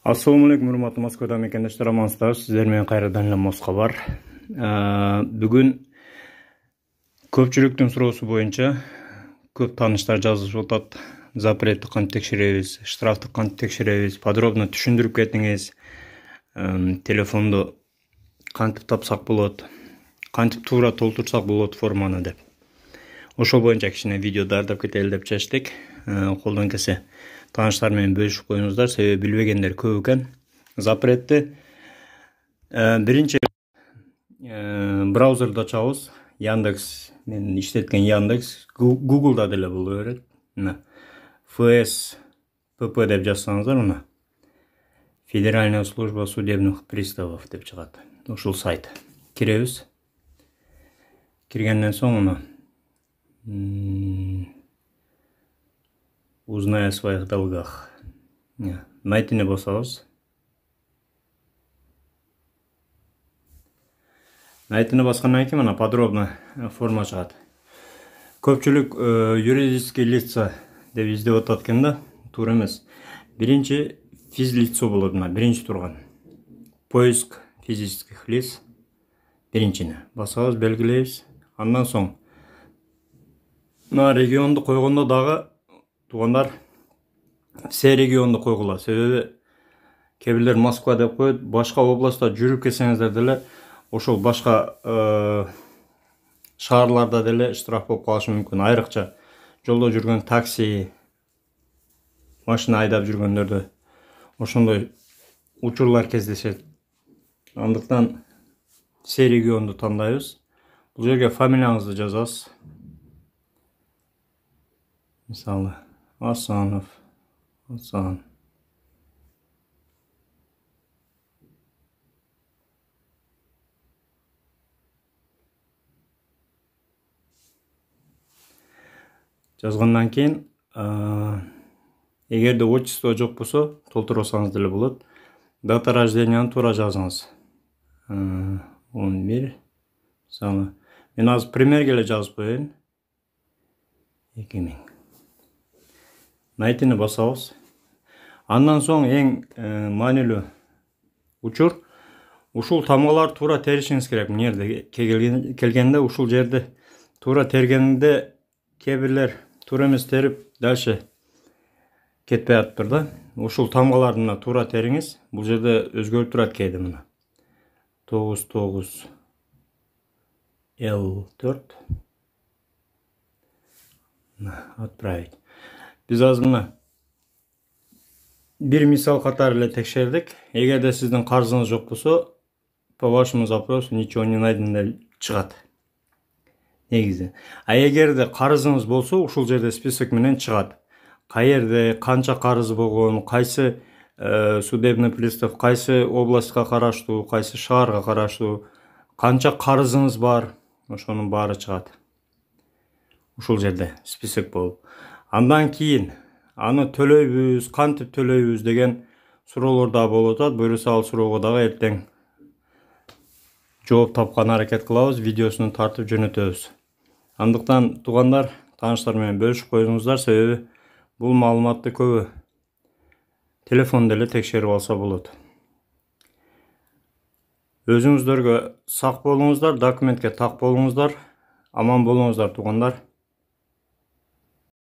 Assalamu alaikum, урматтуу Москвада мекендештер, амансыздарбы? Сиздер менен кайрадан эле Москва бар. Бүгүн көпчүлүктүн суроосу боюнча көп тааныштар жазышып атат. Запретти кантип текшеребиз, штрафты кантип текшеребиз, подробно түшүндүрүп кетиңиз. Телефонду кантип тапсак болот, кантип туура толтурсак болот форманы деп. Ошол боюнча кичине видео даярдап кетели деп чечтик. Колдон келсе тааныштар менен бөлүшүп коюңуздар, себеби билбегендер көп экен. Запретти биринчи браузерди ачабыз. Яндекс, мен иштеткен Яндекс, Google'да деле боло берет. ФСПП деп жазсаңыздар, мына Федеральная служба судебных приставов деп чыгат. Ушул сайт. Киребиз. Киргенден соң мына узнай о своих долгах. Найтыны басабыз. Найтыны баскандан кийин мына подробно форма чыгат. Көпчүлүк юридические лица деп издеп атат экен да, туура эмес. Биринчи физлицо болот, мына биринчи турган. Поиск физических лиц. Биринчини басабыз, белгилейбиз. Андан соң мына регионду койгондо дагы туугандар все регионду койгула. Себеби кээ бирлер Москва деп коет, башка областта жүрүп кетсеңиздер деле ошол башка шаарларда деле штраф болуп калышы мүмкүн. Айрыкча жолдо жүргөн такси, машина айдап жүргөндөрдө ошондой учурлар кездешет. Андыктан все регионду тандайбыз. Бул жерге фамилияңызды жазасыз. Мисалы, Асанов, Асан. Жазгандан кийин, эгерде отчество жок болсо, толтурсаңыз деле болот. Дата рожденияны туура жазыңыз. 11. Мисалы, мен азыр примерге эле жазып коеюн. 2000. Найтыны басабыз. Андан соң эң маанилүү учур, ушул тамгалар туура теришиңиз керек. Мына жерде келгенде ушул жерди туура тергенде кээ бирлер туура эмес терип, дальше кетпей атыптыр да. Ушул тамгаларды туура териңиз. Бул жерде өзгөрүп турат кээде мына. 99 L4. Отправить. Биз азыр мына бир мисал катары эле текшердик. Эгерде сиздин карызыңыз жок болсо, по вашему запросу ничего не найдено деп чыгат. Негизи. А эгерде карызыңыз болсо, ушул жерде список менен чыгат. Каерде, канча карыз болгон, кайсы судебный пристав, кайсы областка караштуу, кайсы шаарга караштуу, канча карызыңыз бар, ошонун баары чыгат. Ушул жерде список болуп. Андан кийин аны төлөйбүз, кантип төлөйбүз деген суроолор да болуп атат. Буюрса ал суроого дагы эртең жооп тапкан аракет кылабыз, видеосун тартып жөнөтөбүз. Андыктан туугандар, тааныштар менен бөлүшүп коюңуздар, себеби бул маалыматты көбү телефондо эле текшерип алса болот. Өзүңүздөргө сак болуңуздар, документке так болуңуздар, аман болуңуздар туугандар.